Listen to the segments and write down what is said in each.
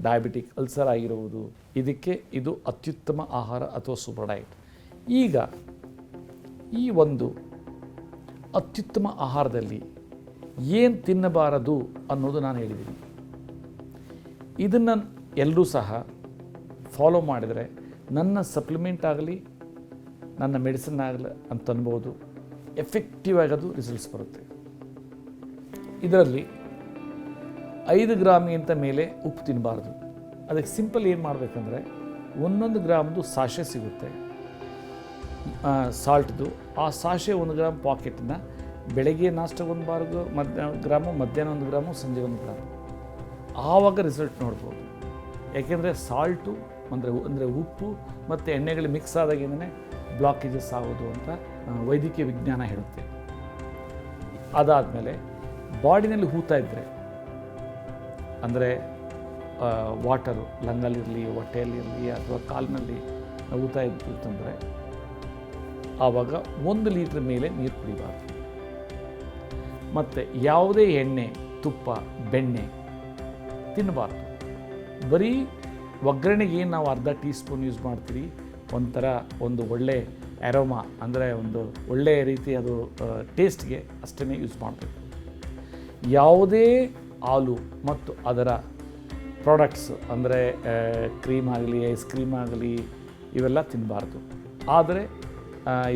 Diabetic, ulcer ಆಗಿರುವುದು, ಇದಕ್ಕೆ ಇದು ಅತ್ಯುತ್ತಮ ಆಹಾರ ಅಥವಾ ಸೂಪರ್ ಡಯಟ್. ಈಗ ಈ ಒಂದು ಅತ್ಯುತ್ತಮ ಆಹಾರದಲ್ಲಿ ಏನು ತಿನ್ನಬಾರದು ಅನ್ನೋದು ನಾನು ಹೇಳಿದ್ದೀನಿ. ಇದನ್ನು ಎಲ್ಲರೂ ಸಹ ಫಾಲೋ ಮಾಡಿದರೆ ನನ್ನ ಸಪ್ಲಿಮೆಂಟ್ ಆಗಲಿ ನನ್ನ ಮೆಡಿಸಿನ್ ಆಗಲಿ ಅಂತ ಅನ್ಬೋದು ಎಫೆಕ್ಟಿವ್ ಆಗೋದು ರಿಸಲ್ಟ್ಸ್ ಬರುತ್ತೆ. ಇದರಲ್ಲಿ 5 ಗ್ರಾಮಿಗಿಂತ ಮೇಲೆ ಉಪ್ಪು ತಿನ್ನಬಾರ್ದು. ಅದಕ್ಕೆ ಸಿಂಪಲ್ ಏನು ಮಾಡಬೇಕಂದ್ರೆ 1 ಗ್ರಾಮ್ದು ಸಾಶೆ ಸಿಗುತ್ತೆ ಸಾಲ್ಟ್ದು. ಆ ಸಾಶೆ 1 ಗ್ರಾಮ್ ಪಾಕೆಟನ್ನ ಬೆಳಗ್ಗೆ ನಾಷ್ಟಕ್ಕೆ 1 ಗ್ರಾಮು, ಮಧ್ಯಾಹ್ನ 1 ಗ್ರಾಮು, ಸಂಜೆ 1 ಗ್ರಾಮು. ಆವಾಗ ರಿಸಲ್ಟ್ ನೋಡ್ಬೋದು. ಯಾಕೆಂದರೆ ಸಾಲ್ಟು ಅಂದರೆ ಉಪ್ಪು ಮತ್ತು ಎಣ್ಣೆಗಳು ಮಿಕ್ಸ್ ಆದಾಗಿಂದನೇ ಬ್ಲಾಕೇಜಸ್ ಆಗೋದು ಅಂತ ವೈದ್ಯಕೀಯ ವಿಜ್ಞಾನ ಹೇಳುತ್ತೆ. ಅದಾದಮೇಲೆ ಬಾಡಿನಲ್ಲಿ ಹೂತಾ ಇದ್ದರೆ, ಅಂದರೆ ವಾಟರು ಲಂಗಲ್ಲಿರಲಿ, ಹೊಟ್ಟೆಯಲ್ಲಿರಲಿ ಅಥವಾ ಕಾಲಿನಲ್ಲಿ ಹೂತಾ ಇತ್ತಂದರೆ ಆವಾಗ 1 ಲೀಟ್ರ್ ಮೇಲೆ ನೀರು ಕುಡಿಬಾರ್ದು. ಮತ್ತು ಯಾವುದೇ ಎಣ್ಣೆ, ತುಪ್ಪ, ಬೆಣ್ಣೆ ತಿನ್ನಬಾರ್ದು. ಬರೀ ಒಗ್ಗರಣೆಗೆ ಏನು ನಾವು ಅರ್ಧ ಟೀ ಸ್ಪೂನ್ ಯೂಸ್ ಮಾಡ್ತೀವಿ, ಒಂಥರ ಒಂದು ಒಳ್ಳೆ ಅರೋಮಾ, ಅಂದರೆ ಒಂದು ಒಳ್ಳೆಯ ರೀತಿ ಅದು ಟೇಸ್ಟ್ಗೆ ಅಷ್ಟೇ ಯೂಸ್ ಮಾಡಬೇಕು. ಯಾವುದೇ ಹಾಲು ಮತ್ತು ಅದರ ಪ್ರಾಡಕ್ಟ್ಸ್ ಅಂದರೆ ಕ್ರೀಮ್ ಆಗಲಿ, ಐಸ್ ಕ್ರೀಮ್ ಆಗಲಿ, ಇವೆಲ್ಲ ತಿನ್ನಬಾರ್ದು. ಆದರೆ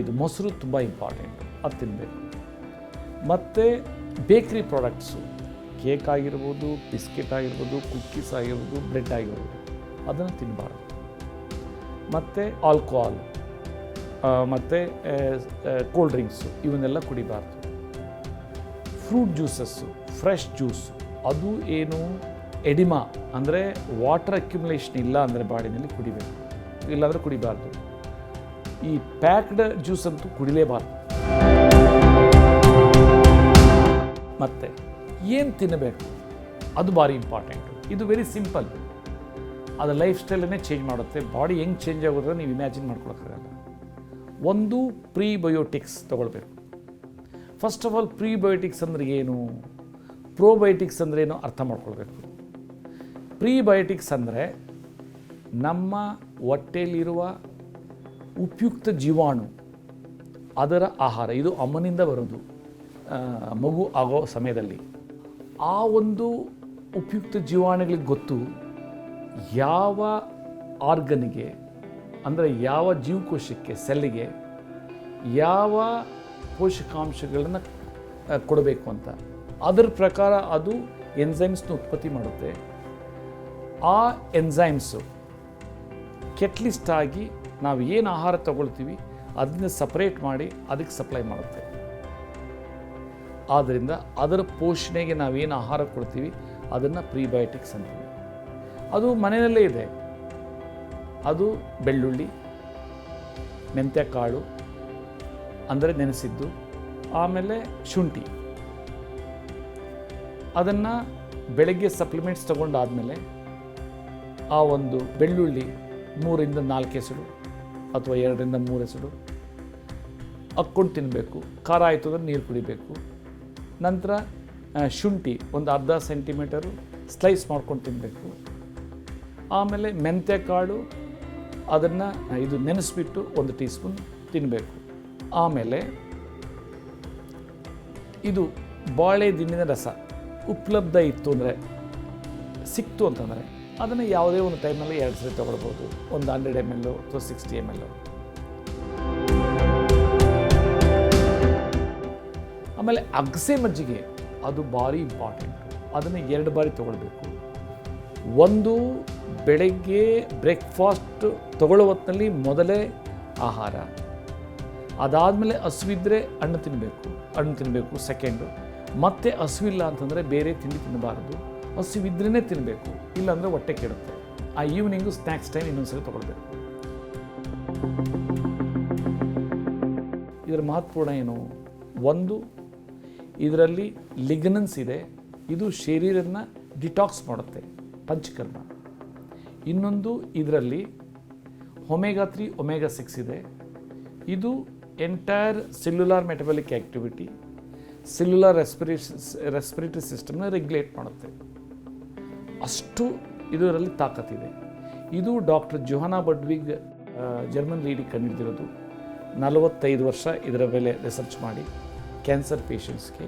ಇದು ಮೊಸರು ತುಂಬ ಇಂಪಾರ್ಟೆಂಟ್, ಅದು ತಿನ್ನಬೇಕು. ಮತ್ತು ಬೇಕ್ರಿ ಪ್ರಾಡಕ್ಟ್ಸು, ಕೇಕ್ ಆಗಿರ್ಬೋದು, ಬಿಸ್ಕೆಟ್ ಆಗಿರ್ಬೋದು, ಕುಕ್ಕೀಸ್ ಆಗಿರ್ಬೋದು, ಬ್ರೆಡ್ ಆಗಿರ್ಬೋದು, ಅದನ್ನು ತಿನ್ನಬಾರ್ದು. ಮತ್ತು ಆಲ್ಕೋಹಾಲ್ ಮತ್ತು ಕೋಲ್ಡ್ ಡ್ರಿಂಕ್ಸು ಇವನ್ನೆಲ್ಲ ಕುಡಿಬಾರ್ದು. ಫ್ರೂಟ್ ಜ್ಯೂಸಸ್ಸು, ಫ್ರೆಶ್ ಜ್ಯೂಸ್, ಅದು ಏನು ಎಡಿಮಾ ಅಂದರೆ ವಾಟರ್ ಅಕ್ಯುಮುಲೇಷನ್ ಇಲ್ಲ ಅಂದರೆ ಬಾಡಿನಲ್ಲಿ ಕುಡಿಬೇಕು, ಇಲ್ಲಾಂದರೆ ಕುಡಿಬಾರ್ದು. ಈ ಪ್ಯಾಕ್ಡ್ ಜ್ಯೂಸ್ ಅಂತೂ ಕುಡಿಲೇಬಾರ್ದು. ಮತ್ತು ಏನು ತಿನ್ನಬೇಕು ಅದು ಭಾರಿ ಇಂಪಾರ್ಟೆಂಟು. ಇದು ವೆರಿ ಸಿಂಪಲ್, ಅದು ಲೈಫ್ ಸ್ಟೈಲನ್ನೇ ಚೇಂಜ್ ಮಾಡುತ್ತೆ. ಬಾಡಿ ಹೆಂಗೆ ಚೇಂಜ್ ಆಗೋದ್ರೆ ನೀವು ಇಮ್ಯಾಜಿನ್ ಮಾಡ್ಕೊಳಕ್ಕಾಗಲ್ಲ. ಒಂದು ಪ್ರೀಬಯೋಟಿಕ್ಸ್ ತೊಗೊಳ್ಬೇಕು. ಫಸ್ಟ್ ಆಫ್ ಆಲ್ ಪ್ರೀಬಯೋಟಿಕ್ಸ್ ಅಂದರೆ ಏನು, ಪ್ರೋಬಯೋಟಿಕ್ಸ್ ಅಂದರೆ ಏನು ಅರ್ಥ ಮಾಡ್ಕೊಳ್ಬೇಕು. ಪ್ರೀಬಯೋಟಿಕ್ಸ್ ಅಂದರೆ ನಮ್ಮ ಹೊಟ್ಟೆಯಲ್ಲಿರುವ ಉಪಯುಕ್ತ ಜೀವಾಣು, ಅದರ ಆಹಾರ. ಇದು ಅಮ್ಮನಿಂದ ಬರೋದು ಮಗು ಆಗೋ ಸಮಯದಲ್ಲಿ. ಆ ಒಂದು ಉಪಯುಕ್ತ ಜೀವಾಣುಗಳಿಗೆ ಗೊತ್ತು ಯಾವ ಆರ್ಗನ್ಗೆ, ಅಂದರೆ ಯಾವ ಜೀವಕೋಶಕ್ಕೆ, ಸೆಲ್ಲಿಗೆ ಯಾವ ಪೋಷಕಾಂಶಗಳನ್ನು ಕೊಡಬೇಕು ಅಂತ. ಅದರ ಪ್ರಕಾರ ಅದು ಎನ್ಸೈಮ್ಸ್ನ ಉತ್ಪತ್ತಿ ಮಾಡುತ್ತೆ. ಆ ಎನ್ಸೈಮ್ಸು ಕೆಟ್ಲಿಸ್ಟ್ ಆಗಿ ನಾವು ಏನು ಆಹಾರ ತಗೊಳ್ತೀವಿ ಅದನ್ನ ಸಪ್ರೇಟ್ ಮಾಡಿ ಅದಕ್ಕೆ ಸಪ್ಲೈ ಮಾಡುತ್ತೆ. ಆದ್ದರಿಂದ ಅದರ ಪೋಷಣೆಗೆ ನಾವೇನು ಆಹಾರ ಕೊಡ್ತೀವಿ ಅದನ್ನು ಪ್ರೀಬಯೋಟಿಕ್ಸ್ ಅಂತೀವಿ. ಅದು ಮನೆಯಲ್ಲೇ ಇದೆ. ಅದು ಬೆಳ್ಳುಳ್ಳಿ, ಮೆಂತ್ಯಕಾಳು ಅಂದರೆ ನೆನೆಸಿದ್ದು, ಆಮೇಲೆ ಶುಂಠಿ. ಅದನ್ನು ಬೆಳಗ್ಗೆ ಸಪ್ಲಿಮೆಂಟ್ಸ್ ತೊಗೊಂಡಾದಮೇಲೆ ಆ ಒಂದು ಬೆಳ್ಳುಳ್ಳಿ 3ರಿಂದ 4 ಎಸಳು ಅಥವಾ 2ರಿಂದ 3 ಎಸಳು ಹಾಕ್ಕೊಂಡು ತಿನ್ನಬೇಕು. ಖಾರ ಆಯಿತು ಅಂದರೆ ನೀರು ಕುಡಿಬೇಕು. ನಂತರ ಶುಂಠಿ ಒಂದು ಅರ್ಧ ಸೆಂಟಿಮೀಟರು ಸ್ಲೈಸ್ ಮಾಡ್ಕೊಂಡು ತಿನ್ನಬೇಕು. ಆಮೇಲೆ ಮೆಂತ್ಯಕಾಳು ಅದನ್ನು ಇದು ನೆನೆಸ್ಬಿಟ್ಟು 1 ಟೀ ಸ್ಪೂನ್ ತಿನ್ನಬೇಕು. ಆಮೇಲೆ ಇದು ಬಾಳೆ ದಿಂಡಿನ ರಸ ಉಪಲಬ್ಧ ಇತ್ತು ಅಂದರೆ, ಸಿಕ್ತು ಅಂತಂದರೆ ಅದನ್ನು ಯಾವುದೇ ಒಂದು ಟೈಮಲ್ಲಿ 2 ಸರಿ ತೊಗೊಳ್ಬೋದು. ಒಂದು 100 ml ಅಥವಾ 60 ml. ಆಮೇಲೆ ಅಗಸೆ ಮಜ್ಜಿಗೆ ಅದು ಭಾರಿ ಇಂಪಾರ್ಟೆಂಟು. ಅದನ್ನು 2 ಬಾರಿ ತೊಗೊಳ್ಬೇಕು. ಒಂದು ಬೆಳಗ್ಗೆ ಬ್ರೇಕ್ಫಾಸ್ಟ್ ತೊಗೊಳ್ಳೋ ಹೊತ್ತಿನಲ್ಲಿ ಮೊದಲೇ ಆಹಾರ. ಅದಾದಮೇಲೆ ಹಸುವಿದ್ರೆ ಹಣ್ಣು ತಿನ್ನಬೇಕು ಸೆಕೆಂಡು. ಮತ್ತೆ ಹಸುವಿಲ್ಲ ಅಂತಂದರೆ ಬೇರೆ ತಿಂಡಿ ತಿನ್ನಬಾರದು. ಹಸುವಿದ್ರೇ ತಿನ್ನಬೇಕು, ಇಲ್ಲಾಂದರೆ ಹೊಟ್ಟೆ ಕೆಡುತ್ತೆ. ಆ ಈವ್ನಿಂಗು ಸ್ನ್ಯಾಕ್ಸ್ ಟೈಮ್ ಇನ್ನೊಂದ್ಸರಿ ತೊಗೊಳ್ಬೇಕು. ಇದರ ಮಹತ್ವಪೂರ್ಣ ಏನು? ಒಂದು, ಇದರಲ್ಲಿ ಲಿಗ್ನನ್ಸ್ ಇದೆ. ಇದು ಶರೀರನ ಡಿಟಾಕ್ಸ್ ಮಾಡುತ್ತೆ, ಪಂಚಕರ್ಮ. ಇನ್ನೊಂದು, ಇದರಲ್ಲಿ ಒಮೆಗಾ 3 ಒಮೆಗಾ 6 ಇದೆ. ಇದು entire cellular metabolic activity, cellular respiratory ಸಿಸ್ಟಮ್ನ ರೆಗ್ಯುಲೇಟ್ ಮಾಡುತ್ತೆ. ಅಷ್ಟು ಇದರಲ್ಲಿ ತಾಕತ್ತಿದೆ. ಇದು ಡಾಕ್ಟರ್ ಜೋಹಾನಾ ಬಡ್ವಿಗ್ ಜರ್ಮನ್ ಲೇಡಿ ಕಂಡುಹಿಡಿದಿರೋದು. 45 ವರ್ಷ ಇದರ ಮೇಲೆ ರಿಸರ್ಚ್ ಮಾಡಿ ಕ್ಯಾನ್ಸರ್ ಪೇಷಂಟ್ಸ್ಗೆ.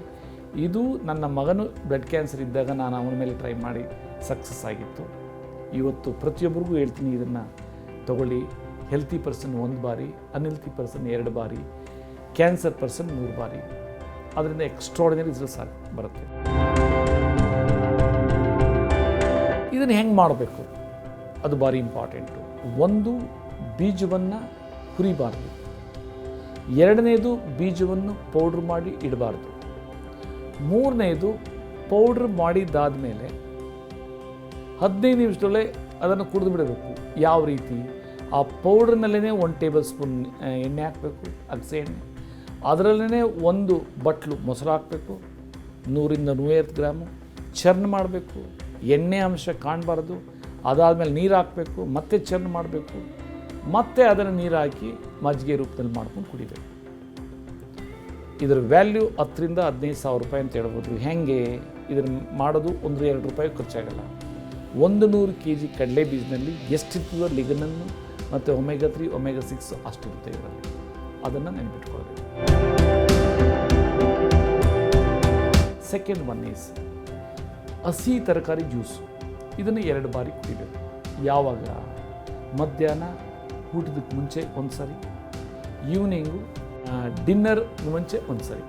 ಇದು ನನ್ನ ಮಗನು ಬ್ಲಡ್ ಕ್ಯಾನ್ಸರ್ ಇದ್ದಾಗ ನಾನು ಅವನ ಮೇಲೆ ಟ್ರೈ ಮಾಡಿ ಸಕ್ಸಸ್ ಆಗಿತ್ತು. ಇವತ್ತು ಪ್ರತಿಯೊಬ್ಬರಿಗೂ ಹೇಳ್ತೀನಿ, ಇದನ್ನು ತಗೊಳ್ಳಿ. ಹೆಲ್ತಿ ಪರ್ಸನ್ 1 ಬಾರಿ, ಅನ್ಹೆಲ್ತಿ ಪರ್ಸನ್ 2 ಬಾರಿ, ಕ್ಯಾನ್ಸರ್ ಪರ್ಸನ್ 3 ಬಾರಿ. ಅದರಿಂದ ಎಕ್ಸ್ಟ್ರಾರ್ಡಿನರಿ ರಿಸಲ್ಟ್ಸ್ ಬರುತ್ತೆ. ಇದನ್ನು ಹೆಂಗೆ ಮಾಡಬೇಕು ಅದು ಭಾರಿ ಇಂಪಾರ್ಟೆಂಟು. 1, ಬೀಜವನ್ನು ಹುರಿಬಾರ್ದು. 2ನೇದು ಬೀಜವನ್ನು ಪೌಡ್ರ್ ಮಾಡಿ ಇಡಬಾರ್ದು. 3ನೇದು ಪೌಡ್ರ್ ಮಾಡಿದ್ದಾದ ಮೇಲೆ 15 ನಿಮಿಷದೊಳಗೆ ಅದನ್ನು ಕುಡಿದು ಬಿಡಬೇಕು. ಯಾವ ರೀತಿ? ಆ ಪೌಡ್ರ್ನಲ್ಲೇ 1 ಟೇಬಲ್ ಸ್ಪೂನ್ ಎಣ್ಣೆ ಹಾಕಬೇಕು, ಅಗಸೆ ಎಣ್ಣೆ. ಅದರಲ್ಲೇ 1 ಬಟ್ಲು ಮೊಸರು ಹಾಕಬೇಕು, 100ರಿಂದ 150 ಗ್ರಾಮು. ಚರ್ನ್ ಮಾಡಬೇಕು, ಎಣ್ಣೆ ಅಂಶ ಕಾಣಬಾರ್ದು. ಅದಾದಮೇಲೆ ನೀರು ಹಾಕಬೇಕು, ಮತ್ತೆ ಚರ್ನ್ ಮಾಡಬೇಕು, ಮತ್ತೆ ಅದನ್ನು ನೀರು ಹಾಕಿ ಮಜ್ಜಿಗೆ ರೂಪದಲ್ಲಿ ಮಾಡ್ಕೊಂಡು ಕುಡಿಬೇಕು. ಇದರ ವ್ಯಾಲ್ಯೂ 10ರಿಂದ 15 ಸಾವಿರ ರೂಪಾಯಿ ಅಂತ ಹೇಳ್ಬೋದು. ಹೇಗೆ ಇದನ್ನು ಮಾಡೋದು? 1-2 ರೂಪಾಯಿ ಖರ್ಚಾಗಲ್ಲ. 100 kg ಕಡಲೆ ಬೀಜನಲ್ಲಿ ಎಷ್ಟಿರ್ತದೋ ಲಿಗನನ್ನು ಮತ್ತು ಒಮೆಗಾ 3, ಒಮೆಗಾ 6 ಅಷ್ಟಿರುತ್ತೆ ಇದರಲ್ಲಿ. ಅದನ್ನು ನೆನಪಿಟ್ಕೊಳ್ಬೇಕು. ಸೆಕೆಂಡ್ ಒನ್ ಈಸ್ ಹಸಿ ತರಕಾರಿ ಜ್ಯೂಸು. ಇದನ್ನು 2 ಬಾರಿ ಕುಡಿಬೇಕು. ಯಾವಾಗ? ಮಧ್ಯಾಹ್ನ ಊಟದಕ್ಕೆ ಮುಂಚೆ 1 ಸರಿ, ಈವ್ನಿಂಗು ಡಿನ್ನರ್ ಮುಂಚೆ 1 ಸರಿ.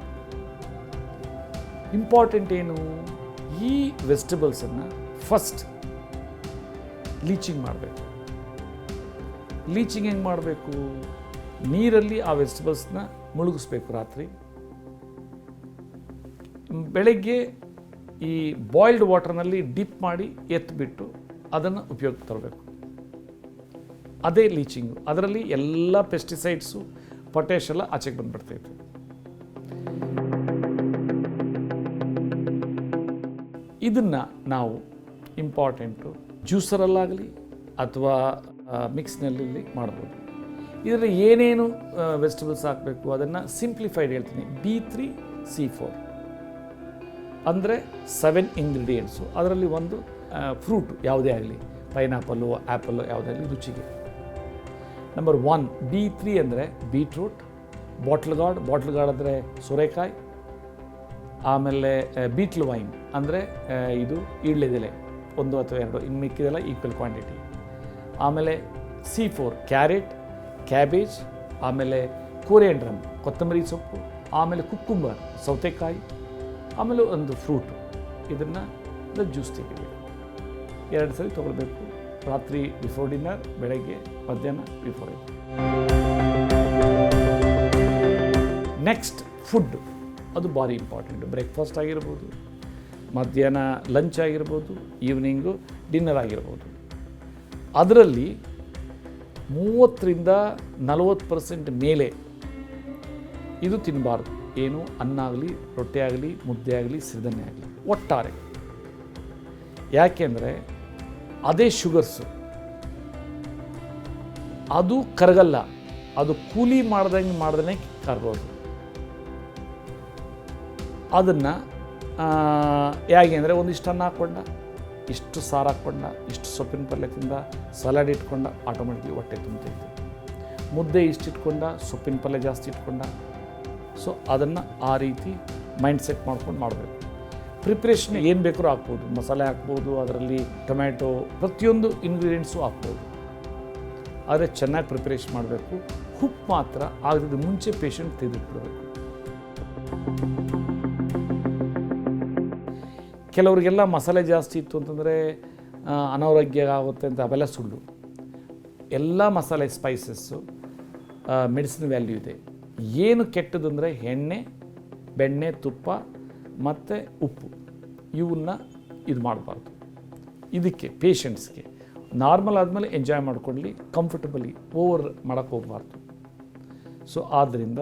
ಇಂಪಾರ್ಟೆಂಟ್ ಏನು? ಈ ವೆಜಿಟೇಬಲ್ಸನ್ನು ಫಸ್ಟ್ ಲೀಚಿಂಗ್ ಮಾಡಬೇಕು. ಲೀಚಿಂಗ್ ಹೆಂಗೆ ಮಾಡಬೇಕು? ನೀರಲ್ಲಿ ಆ ವೆಜಿಟೇಬಲ್ಸ್ನ ಮುಳುಗಿಸ್ಬೇಕು ರಾತ್ರಿ. ಬೆಳಗ್ಗೆ ಈ ಬಾಯ್ಲ್ಡ್ ವಾಟರ್ನಲ್ಲಿ ಡಿಪ್ ಮಾಡಿ ಎತ್ತಿಬಿಟ್ಟು ಅದನ್ನು ಉಪಯೋಗಕ್ಕೆ ತರಬೇಕು. ಅದೇ ಲೀಚಿಂಗು. ಅದರಲ್ಲಿ ಎಲ್ಲ ಪೆಸ್ಟಿಸೈಡ್ಸು, ಪೊಟ್ಯಾಷ್ ಎಲ್ಲ ಆಚೆಗೆ ಬಂದುಬಿಡ್ತೈತೆ. ಇದನ್ನು ನಾವು ಇಂಪಾರ್ಟೆಂಟು ಜ್ಯೂಸರಲ್ಲಾಗಲಿ ಅಥವಾ ಮಿಕ್ಸ್ನಲ್ಲಿ ಮಾಡ್ಬೋದು. ಇದರಲ್ಲಿ ಏನೇನು ವೆಜಿಟೇಬಲ್ಸ್ ಹಾಕಬೇಕು ಅದನ್ನು ಸಿಂಪ್ಲಿಫೈಡ್ ಹೇಳ್ತೀನಿ. B3C4 ಅಂದರೆ 7 ಇಂಗ್ರೀಡಿಯೆಂಟ್ಸು. ಅದರಲ್ಲಿ ಒಂದು ಫ್ರೂಟು ಯಾವುದೇ ಆಗಲಿ, ಪೈನಾಪಲ್ಲು, ಆ್ಯಪಲ್ಲು ಯಾವುದೇ ಆಗಲಿ ರುಚಿಗೆ. ನಂಬರ್ 1 B3 ಅಂದರೆ ಬೀಟ್ರೂಟ್, ಬಾಟ್ಲ್ ಗಾರ್ಡ್ ಅಂದರೆ ಸೋರೆಕಾಯಿ, ಆಮೇಲೆ ಬೀಟ್ಲ್ ವೈನ್ ಅಂದರೆ ಇದು ಈಳ್ಳೆದೆಲೆ 1 ಅಥವಾ 2, ಇನ್ನು ಮಿಕ್ಕಿದೆಲ್ಲ ಈಕ್ವಲ್ ಕ್ವಾಂಟಿಟಿ. ಆಮೇಲೆ C4 ಕ್ಯಾರೆಟ್, ಕ್ಯಾಬೇಜ್, ಆಮೇಲೆ ಕೋರಿಯಾಂಡ್ರಮ್ ಕೊತ್ತಂಬರಿ ಸೊಪ್ಪು, ಆಮೇಲೆ ಕುಕ್ಕುಂಬರ್ ಸೌತೆಕಾಯಿ, ಆಮೇಲೆ ಒಂದು ಫ್ರೂಟು. ಇದನ್ನು ಜ್ಯೂಸ್ ತೆಗಿಬೇಕು. 2 ಸರಿ ತೊಗೊಳ್ಬೇಕು. ರಾತ್ರಿ ಬಿಫೋರ್ ಡಿನ್ನರ್, ಬೆಳಗ್ಗೆ, ಮಧ್ಯಾಹ್ನ ಬಿಫೋರ್ ಇಟ್. ನೆಕ್ಸ್ಟ್ ಫುಡ್, ಅದು ಭಾರಿ ಇಂಪಾರ್ಟೆಂಟು. ಬ್ರೇಕ್ಫಾಸ್ಟ್ ಆಗಿರ್ಬೋದು, ಮಧ್ಯಾಹ್ನ ಲಂಚ್ ಆಗಿರ್ಬೋದು, ಈವ್ನಿಂಗು ಡಿನ್ನರ್ ಆಗಿರ್ಬೋದು. ಅದರಲ್ಲಿ 30ರಿಂದ 40% ಮೇಲೆ ಇದು ತಿನ್ನಬಾರ್ದು. ಏನು? ಅನ್ನ ಆಗಲಿ, ರೊಟ್ಟೆ ಆಗಲಿ, ಮುದ್ದೆ ಆಗಲಿ, ಸಿರಿಧಾನ್ಯ ಆಗಲಿ, ಒಟ್ಟಾರೆ. ಯಾಕೆಂದರೆ ಅದೇ ಶುಗರ್ಸು. ಅದು ಕರಗಲ್ಲ, ಅದು ಕೂಲಿ ಮಾಡ್ದಂಗೆ ಕರಗೋದು. ಅದನ್ನು ಹೇಗೆ ಅಂದರೆ ಒಂದಿಷ್ಟು ಅನ್ನ ಹಾಕ್ಕೊಂಡ, ಇಷ್ಟು ಸಾರು ಹಾಕ್ಕೊಂಡ, ಇಷ್ಟು ಸೊಪ್ಪಿನ ಪಲ್ಯ ತಿಂದ, ಸಲಾಡ್ ಇಟ್ಕೊಂಡ, ಆಟೋಮೆಟಿಕ್ಲಿ ಹೊಟ್ಟೆ ತುಂಬ್ತೈತೆ. ಮುದ್ದೆ ಇಷ್ಟಿಟ್ಕೊಂಡ, ಸೊಪ್ಪಿನ ಪಲ್ಯ ಜಾಸ್ತಿ ಇಟ್ಕೊಂಡ. ಸೊ ಅದನ್ನು ಆ ರೀತಿ ಮೈಂಡ್ ಸೆಟ್ ಮಾಡ್ಕೊಂಡು ಮಾಡಬೇಕು. ಪ್ರಿಪ್ರೇಷನ್ ಏನು ಬೇಕಾದ್ರೂ ಹಾಕ್ಬೋದು. ಮಸಾಲೆ ಹಾಕ್ಬೋದು, ಅದರಲ್ಲಿ ಟೊಮ್ಯಾಟೊ, ಪ್ರತಿಯೊಂದು ಇಂಗ್ರೀಡಿಯೆಂಟ್ಸು ಹಾಕ್ಬೋದು. ಆದರೆ ಚೆನ್ನಾಗಿ ಪ್ರಿಪ್ರೇಷನ್ ಮಾಡಬೇಕು. ಉಪ್ಪು ಮಾತ್ರ ಆಗದ ಮುಂಚೆ ಪೇಷಂಟ್ ತೆಗೆದುಬಿಡಬೇಕು. ಕೆಲವರಿಗೆಲ್ಲ ಮಸಾಲೆ ಜಾಸ್ತಿ ಇತ್ತು ಅಂತಂದರೆ ಅನಾರೋಗ್ಯ ಆಗುತ್ತೆ ಅಂತ, ಅವೆಲ್ಲ ಸುಳ್ಳು. ಎಲ್ಲ ಮಸಾಲೆ ಸ್ಪೈಸಸ್ಸು ಮೆಡಿಸಿನ್ ವ್ಯಾಲ್ಯೂ ಇದೆ. ಏನು ಕೆಟ್ಟದಂದರೆ ಎಣ್ಣೆ, ಬೆಣ್ಣೆ, ತುಪ್ಪ ಮತ್ತು ಉಪ್ಪು, ಇವನ್ನ ಇದು ಮಾಡಬಾರ್ದು. ಇದಕ್ಕೆ ಪೇಷಂಟ್ಸ್ಗೆ ನಾರ್ಮಲ್ ಆದಮೇಲೆ ಎಂಜಾಯ್ ಮಾಡ್ಕೊಳ್ಳಿ, ಕಂಫರ್ಟಬಲಿ, ಓವರ್ ಮಾಡೋಕ್ಕೆ ಹೋಗಬಾರ್ದು. ಸೊ ಆದ್ದರಿಂದ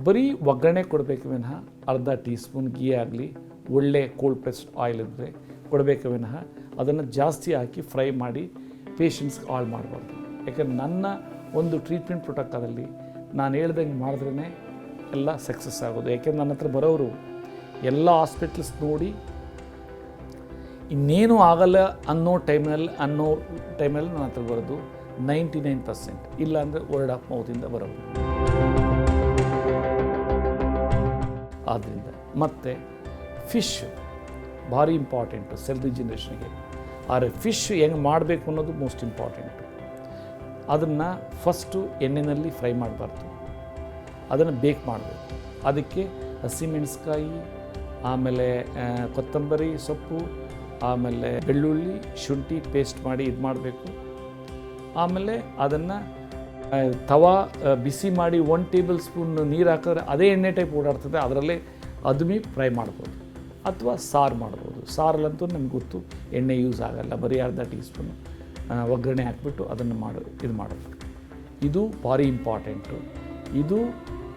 ಬರೀ ಒಗ್ಗರಣೆ ಕೊಡಬೇಕು ವಿನಃ, ಅರ್ಧ ಟೀ ಸ್ಪೂನ್ ಗೀ ಆಗಲಿ, ಒಳ್ಳೆ ಕೋಲ್ಡ್ ಪ್ರೆಸ್ಡ್ ಆಯಿಲ್ ಇದ್ದರೆ ಕೊಡಬೇಕು ವಿನಃ ಅದನ್ನು ಜಾಸ್ತಿ ಹಾಕಿ ಫ್ರೈ ಮಾಡಿ ಪೇಷಂಟ್ಸ್ಗೆ ಹಾಳು ಮಾಡಬಾರ್ದು. ಯಾಕಂದರೆ ನನ್ನ ಒಂದು ಟ್ರೀಟ್ಮೆಂಟ್ ಪ್ರೋಟೋಕಾಲಲ್ಲಿ ನಾನು ಹೇಳ್ದಂಗೆ ಮಾಡಿದ್ರೇ ಎಲ್ಲ ಸಕ್ಸಸ್ ಆಗೋದು. ಯಾಕೆಂದ್ರೆ ನನ್ನ ಹತ್ರ ಬರೋರು ಎಲ್ಲ ಹಾಸ್ಪಿಟಲ್ಸ್ ನೋಡಿ ಇನ್ನೇನು ಆಗಲ್ಲ ಅನ್ನೋ ಟೈಮಲ್ಲಿ ನನ್ನ ಹತ್ರ ಬರೋದು 99%, ಇಲ್ಲಾಂದರೆ ವರ್ಡ್ ಆಫ್ ಮೌತಿಂದ ಬರೋದು. ಆದ್ದರಿಂದ ಮತ್ತು ಫಿಶ್ ಭಾರಿ ಇಂಪಾರ್ಟೆಂಟು ಸೆಲ್ ರಿಜಿನರೇಷನ್ಗೆ. ಆದರೆ ಫಿಶ್ ಹೆಂಗೆ ಮಾಡಬೇಕು ಅನ್ನೋದು ಮೋಸ್ಟ್ ಇಂಪಾರ್ಟೆಂಟು. ಅದನ್ನು ಫಸ್ಟು ಎಣ್ಣೆಯಲ್ಲಿ ಫ್ರೈ ಮಾಡಬಾರ್ದು, ಅದನ್ನು ಬೇಕ್ ಮಾಡಬೇಕು. ಅದಕ್ಕೆ ಹಸಿಮೆಣಸಿಕಾಯಿ, ಆಮೇಲೆ ಕೊತ್ತಂಬರಿ ಸೊಪ್ಪು, ಆಮೇಲೆ ಬೆಳ್ಳುಳ್ಳಿ, ಶುಂಠಿ ಪೇಸ್ಟ್ ಮಾಡಿ ಇದು ಮಾಡಬೇಕು. ಆಮೇಲೆ ಅದನ್ನು ತವಾ ಬಿಸಿ ಮಾಡಿ 1 ಟೇಬಲ್ ಸ್ಪೂನ್ ನೀರು ಹಾಕಿದ್ರೆ ಅದೇ ಎಣ್ಣೆ ಟೈಪ್ ಓಡಾಡ್ತದೆ, ಅದರಲ್ಲೇ ಅದುಮಿ ಫ್ರೈ ಮಾಡ್ಬೋದು. ಅಥವಾ ಸಾರು ಮಾಡ್ಬೋದು. ಸಾರಲ್ಲಂತೂ ನಮ್ಗೆ ಗೊತ್ತು ಎಣ್ಣೆ ಯೂಸ್ ಆಗಲ್ಲ, ಬರೀ ಅರ್ಧ ಟೀ ಸ್ಪೂನು ಒಗ್ಗರಣೆ ಹಾಕ್ಬಿಟ್ಟು ಅದನ್ನು ಇದು ಮಾಡಬೇಕು. ಇದು ಭಾರಿ ಇಂಪಾರ್ಟೆಂಟು. ಇದು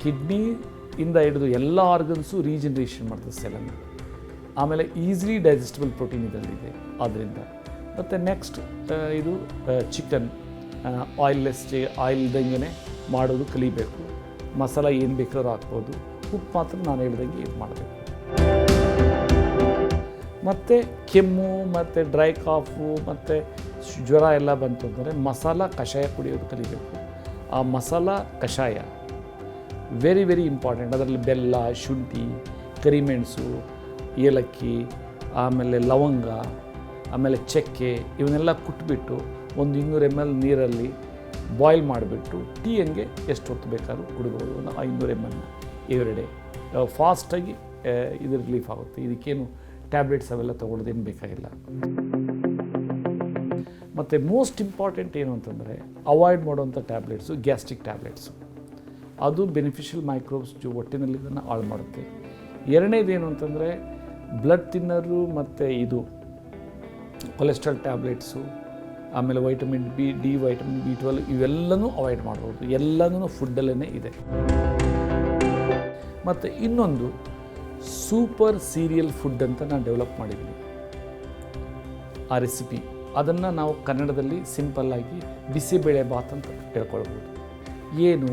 ಕಿಡ್ನಿಯಿಂದ ಹಿಡಿದು ಎಲ್ಲ ಆರ್ಗನ್ಸು ರೀಜನರೇಷನ್ ಮಾಡ್ತದೆ ಸೆಲ್ಲನ್ನು. ಆಮೇಲೆ ಈಸಿಲಿ ಡೈಜೆಸ್ಟಬಲ್ ಪ್ರೋಟೀನ್ ಇದರಲ್ಲಿದೆ ಆದ್ದರಿಂದ. ಮತ್ತು ನೆಕ್ಸ್ಟ್ ಇದು ಚಿಕನ್ ಆಯಿಲ್ದಂಗೆ ಮಾಡೋದು ಕಲಿಬೇಕು. ಮಸಾಲ ಏನು ಬೇಕಾದ್ರೂ ಹಾಕ್ಬೋದು, ಉಪ್ಪು ಮಾತ್ರ ನಾನು ಹೇಳ್ದಂಗೆ ಇದು ಮಾಡಬೇಕು. ಮತ್ತು ಕೆಮ್ಮು ಮತ್ತು ಡ್ರೈ ಕಾಫು ಮತ್ತು ಜ್ವರ ಎಲ್ಲ ಬಂತು ಅಂದರೆ ಮಸಾಲ ಕಷಾಯ ಕುಡಿಯೋದು ಕಲಿಬೇಕು. ಆ ಮಸಾಲ ಕಷಾಯ ವೆರಿ ವೆರಿ ಇಂಪಾರ್ಟೆಂಟ್. ಅದರಲ್ಲಿ ಬೆಲ್ಲ, ಶುಂಠಿ, ಕರಿಮೆಣಸು, ಏಲಕ್ಕಿ, ಆಮೇಲೆ ಲವಂಗ, ಆಮೇಲೆ ಚಕ್ಕೆ ಇವನ್ನೆಲ್ಲ ಕುಟ್ಬಿಟ್ಟು ಒಂದು 200 ml ನೀರಲ್ಲಿ ಬಾಯ್ಲ್ ಮಾಡಿಬಿಟ್ಟು ಟೀ ಹಂಗೆ ಎಷ್ಟು ಹೊತ್ತು ಬೇಕಾದ್ರೂ ಕುಡಿಬೋದು. ಒಂದು 500 ml ಎವ್ರಿ ಡೇ. ಫಾಸ್ಟಾಗಿ ಇದು ರಿಲೀಫ್ ಆಗುತ್ತೆ. ಇದಕ್ಕೇನು ಟ್ಯಾಬ್ಲೆಟ್ಸ್ ಅವೆಲ್ಲ ತೊಗೊಳ್ಳೋದೇನು ಬೇಕಾಗಿಲ್ಲ. ಮತ್ತು ಮೋಸ್ಟ್ ಇಂಪಾರ್ಟೆಂಟ್ ಏನು ಅಂತಂದರೆ ಅವಾಯ್ಡ್ ಮಾಡುವಂಥ ಟ್ಯಾಬ್ಲೆಟ್ಸು ಗ್ಯಾಸ್ಟ್ರಿಕ್ ಟ್ಯಾಬ್ಲೆಟ್ಸು. ಅದು ಬೆನಿಫಿಷಿಯಲ್ ಮೈಕ್ರೋಬ್ಸ್ ಹೊಟ್ಟೆನಲ್ಲಿ ಇದನ್ನು ಹಾಳು ಮಾಡುತ್ತೆ. ಎರಡನೇದೇನು ಅಂತಂದರೆ ಬ್ಲಡ್ ಥಿನ್ನರು ಮತ್ತು ಇದು ಕೊಲೆಸ್ಟ್ರಾಲ್ ಟ್ಯಾಬ್ಲೆಟ್ಸು, ಆಮೇಲೆ ವೈಟಮಿನ್ ಡಿ, ವೈಟಮಿನ್ B12 ಇವೆಲ್ಲನೂ ಅವಾಯ್ಡ್ ಮಾಡ್ಬೋದು. ಎಲ್ಲನೂ ಫುಡ್ಡಲ್ಲೇ ಇದೆ. ಮತ್ತು ಇನ್ನೊಂದು ಸೂಪರ್ ಸೀರಿಯಲ್ ಫುಡ್ ಅಂತ ನಾನು ಡೆವಲಪ್ ಮಾಡಿದ್ದೀನಿ. ಆ ರೆಸಿಪಿ ಅದನ್ನು ನಾವು ಕನ್ನಡದಲ್ಲಿ ಸಿಂಪಲ್ಲಾಗಿ ಬಿಸಿಬೇಳೆ ಬಾತ್ ಅಂತ ಹೇಳ್ಕೊಳ್ಬೋದು. ಏನು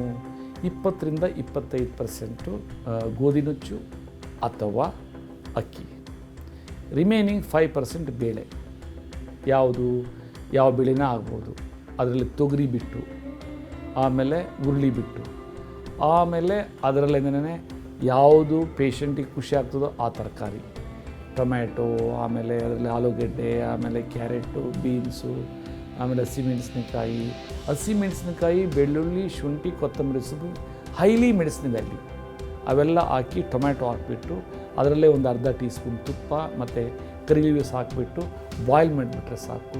20-25% ಗೋಧಿ ನುಚ್ಚು ಅಥವಾ ಅಕ್ಕಿ, ರಿಮೈನಿಂಗ್ 5% ಬೇಳೆ. ಯಾವ ಬೇಳೆನ ಆಗ್ಬೋದು. ಅದರಲ್ಲಿ ತೊಗರಿ ಬಿಟ್ಟು, ಆಮೇಲೆ ಹುರುಳಿ ಬಿಟ್ಟು, ಆಮೇಲೆ ಅದರಲ್ಲೇನೇ ಯಾವುದು ಪೇಷಂಟಿಗೆ ಖುಷಿ ಆಗ್ತದೋ ಆ ತರಕಾರಿ, ಟೊಮ್ಯಾಟೊ, ಆಮೇಲೆ ಅದರಲ್ಲಿ ಆಲೂಗೆಡ್ಡೆ, ಆಮೇಲೆ ಕ್ಯಾರೆಟು, ಬೀನ್ಸು, ಆಮೇಲೆ ಹಸಿಮೆಣಸಿನಕಾಯಿ, ಬೆಳ್ಳುಳ್ಳಿ, ಶುಂಠಿ, ಕೊತ್ತಂಬರಿ ಸೊಪ್ಪು, ಹೈಲಿ ಮೆಡಿಸಿನ್ ವ್ಯಾಲ್ಯೂ ಅವೆಲ್ಲ ಹಾಕಿ ಟೊಮ್ಯಾಟೊ ಹಾಕಿಬಿಟ್ಟು ಅದರಲ್ಲೇ ಒಂದು ಅರ್ಧ ಟೀ ಸ್ಪೂನ್ ತುಪ್ಪ ಮತ್ತು ಕರಿ ಲೀವ್ಸ್ ಹಾಕಿಬಿಟ್ಟು ಬಾಯ್ಲ್ ಮಾಡಿಬಿಟ್ರೆ ಸಾಕು.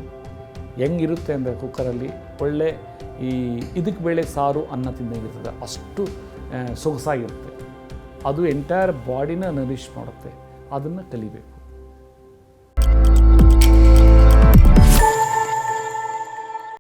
ಹೆಂಗಿರುತ್ತೆ ಅಂದರೆ ಕುಕ್ಕರಲ್ಲಿ ಒಳ್ಳೆ ಇದಕ್ಕೆ ಬೇಳೆ ಸಾರು ಅನ್ನ ತಿಂದಾಗಿರ್ತದೆ, ಅಷ್ಟು ಸೊಗಸಾಗಿರುತ್ತೆ. ಅದು ಎಂಟೈರ್ ಬಾಡಿನ ನರಿಷ್ ಮಾಡುತ್ತೆ. ಅದನ್ನು ಕಲಿಬೇಕು.